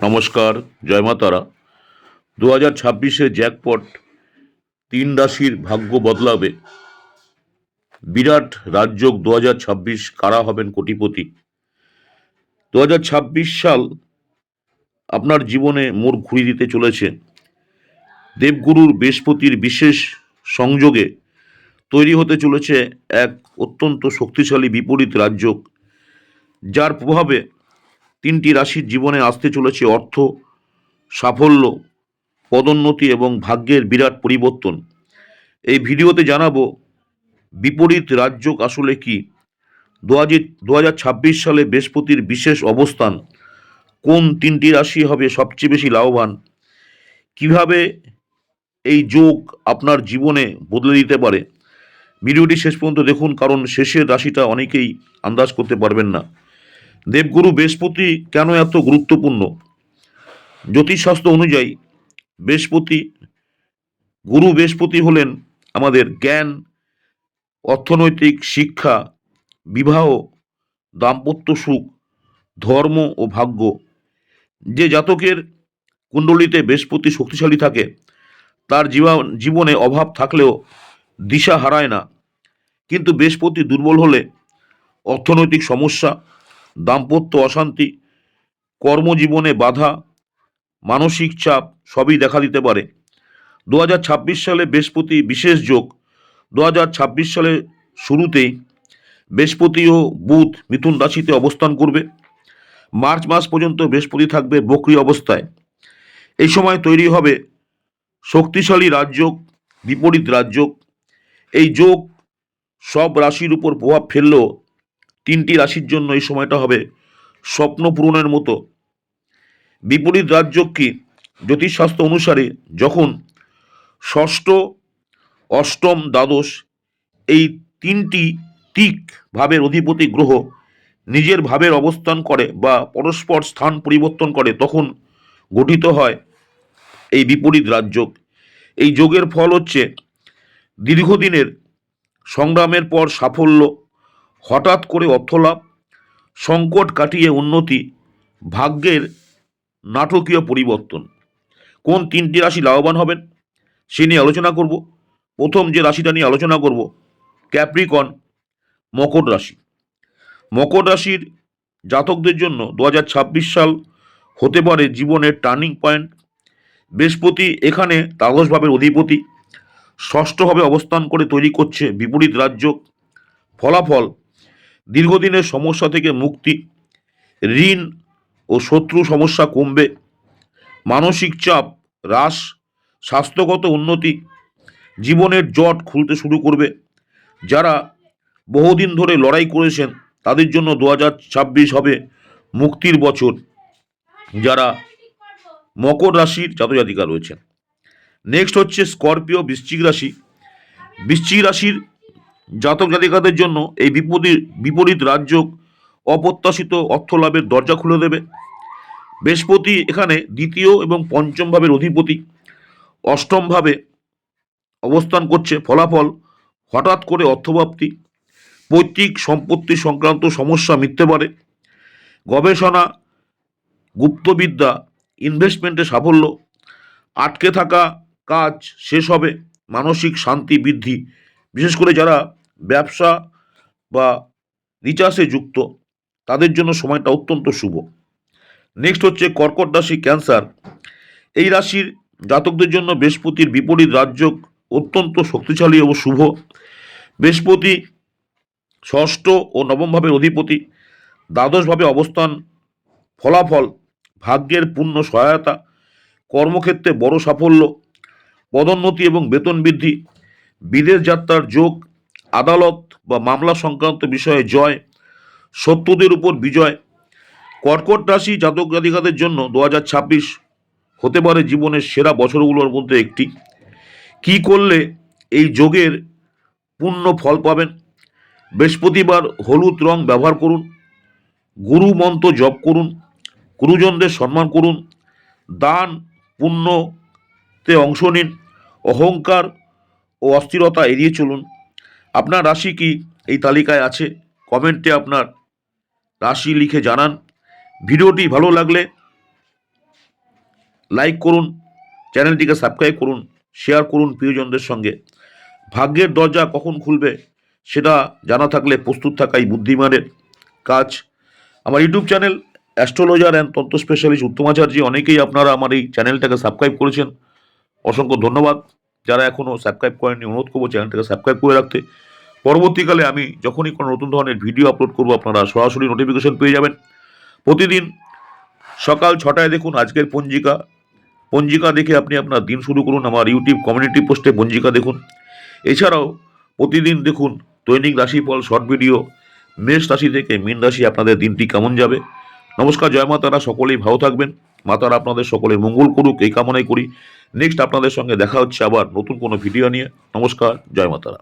নমস্কার, জয় মা তারা। 2026-এ জ্যাকপট, 3 রাশির ভাগ্য বদলাবে। বিরাট রাজযোগ 2026, কারা হবেন কোটিপতি। 2026 সাল আপনার জীবনে মোড় ঘুরিয়ে দিতে চলেছে। দেবগুরুর বৃহস্পতির বিশেষ সংযোগে তৈরি হতে চলেছে এক অত্যন্ত শক্তিশালী বিপরীত রাজযোগ, যার প্রভাবে 3টি রাশির জীবনে আসতে চলেছে অর্থ, সাফল্য, পদোন্নতি এবং ভাগ্যের বিরাট পরিবর্তন। এই ভিডিওতে জানাবো বিপরীত রাজযোগ আসলে কি, 2026 সালে বৃহস্পতির বিশেষ অবস্থান, কোন 3টি রাশি হবে সবচেয়ে বেশি লাভবান, কিভাবে এই যোগ আপনার জীবনে বদলে দিতে পারে। ভিডিওটি শেষ পর্যন্ত দেখুন, কারণ শেষের রাশিটা অনেকেই আন্দাজ করতে পারবেন না। দেবগুরু বৃহস্পতি কেন এত গুরুত্বপূর্ণ? জ্যোতিষশাস্ত্র অনুযায়ী বৃহস্পতি হলেন আমাদের জ্ঞান, অর্থনৈতিক, শিক্ষা, বিবাহ, দাম্পত্য সুখ, ধর্ম ও ভাগ্য। যে জাতকের কুণ্ডলিতে বৃহস্পতি শক্তিশালী থাকে তার জীবনে অভাব থাকলেও দিশা হারায় না। কিন্তু বৃহস্পতি দুর্বল হলে অর্থনৈতিক সমস্যা, দাম্পত্য অশান্তি, কর্মজীবনে বাধা, মানসিক চাপ সবই দেখা দিতে পারে। 2026 সালে বৃহস্পতি বিশেষ যোগ। 2026 সালের শুরুতেই বৃহস্পতি ও বুধ মিথুন রাশিতে অবস্থান করবে। মার্চ মাস পর্যন্ত বৃহস্পতি থাকবে বক্রী অবস্থায়। এই সময় তৈরি হবে শক্তিশালী রাজযোগ, বিপরীত রাজযোগ। এই যোগ সব রাশির উপর প্রভাব ফেললেও 3টি রাশির জন্য এই সময়টা হবে স্বপ্ন পূরণের মতো। বিপরীত রাজযোগ কি? জ্যোতিষশাস্ত্র অনুসারে যখন ষষ্ঠ, অষ্টম, দ্বাদশ এই 3টি তিক ভাবের অধিপতি গ্রহ নিজের ভাবের অবস্থান করে বা পরস্পর স্থান পরিবর্তন করে, তখন গঠিত হয় এই বিপরীত রাজযোগ। এই যোগের ফল হচ্ছে দীর্ঘদিনের সংগ্রামের পর সাফল্য, হঠাৎ করে অর্থলাভ, সংকট কাটিয়ে উন্নতি, ভাগ্যের নাটকীয় পরিবর্তন। কোন 3টি রাশি লাভবান হবেন সে নিয়ে আলোচনা করব। প্রথম যে রাশিটা নিয়ে আলোচনা করব, ক্যাপ্রিকন, মকর রাশি। মকর রাশির জাতকদের জন্য 2026 সাল হতে পারে জীবনের টার্নিং পয়েন্ট। বৃহস্পতি এখানে দ্বাদশ ভাবের অধিপতি, ষষ্ঠভাবে অবস্থান করে তৈরি করছে বিপরীত রাজযোগ। ফলাফল, দীর্ঘদিনের সমস্যা থেকে মুক্তি, ঋণ ও শত্রু সমস্যা কমবে, মানসিক চাপ হ্রাস, স্বাস্থ্যগত উন্নতি, জীবনের জট খুলতে শুরু করবে। যারা বহুদিন ধরে লড়াই করেছেন তাদের জন্য 2026 হবে মুক্তির বছর। যারা মকর রাশির জাতজাতিকা রয়েছেন। নেক্সট হচ্ছে স্করপিও, বৃশ্চিক রাশি। বৃশ্চিক রাশির জাতক জাতিকাদের জন্য এই বিপরীত রাজযোগ অপ্রত্যাশিত অর্থ লাভের দরজা খুলে দেবে। বৃহস্পতি এখানে দ্বিতীয় এবং পঞ্চম ভাবের অধিপতি, অষ্টম ভাবে অবস্থান করছে। ফলাফল, হঠাৎ করে অর্থপ্রাপ্তি, পৈতৃক সম্পত্তি সংক্রান্ত সমস্যা মিটতে পারে, গবেষণা, গুপ্তবিদ্যা, ইনভেস্টমেন্টে সাফল্য, আটকে থাকা কাজ শেষ হবে, মানসিক শান্তি বৃদ্ধি। বিশেষ করে যারা ব্যবসা বা রিসার্চে যুক্ত তাদের জন্য সময়টা অত্যন্ত শুভ। নেক্সট হচ্ছে কর্কট রাশি, ক্যান্সার। এই রাশির জাতকদের জন্য বৃহস্পতির বিপরীত রাজযোগ অত্যন্ত শক্তিশালী ও শুভ। বৃহস্পতি ষষ্ঠ ও নবম ভাবের অধিপতি, দ্বাদশভাবে অবস্থান। ফলাফল, ভাগ্যের পূর্ণ সহায়তা, কর্মক্ষেত্রে বড় সাফল্য, পদোন্নতি এবং বেতন বৃদ্ধি, বিদেশ যাত্রার যোগ, আদালত বা মামলা সংক্রান্ত বিষয়ে জয়, শত্রুদের উপর বিজয়। কর্কট রাশি জাতক জাতিকাদের জন্য 2026 হতে পারে জীবনের সেরা বছরগুলোর মধ্যে একটি। কি করলে এই যোগের পূর্ণ ফল পাবেন? বৃহস্পতিবার হলুদ রং ব্যবহার করুন, গুরু মন্ত্র জপ করুন, গুরুজনদের সম্মান করুন, দান পুণ্যতে অংশ নিন, অহংকার ও অস্থিরতা এড়িয়ে চলুন। আপনার রাশি কি এই তালিকায় আছে? কমেন্টে আপনার রাশি লিখে জানান। ভিডিওটি ভালো লাগলে লাইক করুন, চ্যানেলটিকে সাবস্ক্রাইব করুন, শেয়ার করুন প্রিয়জনদের সঙ্গে। ভাগ্যের দরজা কখন খুলবে সেটা জানা থাকলে প্রস্তুত থাকাই বুদ্ধিমানের কাজ। আমার ইউটিউব চ্যানেল অ্যাস্ট্রোলজার অ্যান্ড তন্ত্র স্পেশালিস্ট উত্তমাচার্য, অনেকেই আপনারা আমার এই চ্যানেলটাকে সাবস্ক্রাইব করেছেন, অসংখ্য ধন্যবাদ। যারা এখনও সাবস্ক্রাইব করেননি অনুরোধ করবো চ্যানেলটাকে সাবস্ক্রাইব করে রাখতে। পরবর্তীকালে আমি যখনই কোনো নতুন ধরনের ভিডিও আপলোড করবো আপনারা সরাসরি নোটিফিকেশন পেয়ে যাবেন। প্রতিদিন সকাল 6টায় দেখুন আজকের পঞ্জিকা। পঞ্জিকা দেখে আপনি আপনার দিন শুরু করুন। আমার ইউটিউব কমিউনিটি পোস্টে পঞ্জিকা দেখুন। এছাড়াও প্রতিদিন দেখুন দৈনিক রাশিফল শর্ট ভিডিও, মেষ রাশি থেকে মীন রাশি আপনাদের দিনটি কেমন যাবে। নমস্কার, জয় মা তারা, সকলেই ভালো থাকবেন। মা তারা আপনাদের সকলের মঙ্গল করুক এই কামনাই করি। নেক্সট আপনাদের সঙ্গে দেখা হচ্ছে আবার নতুন কোনো ভিডিও নিয়ে। নমস্কার, জয় মা তারা।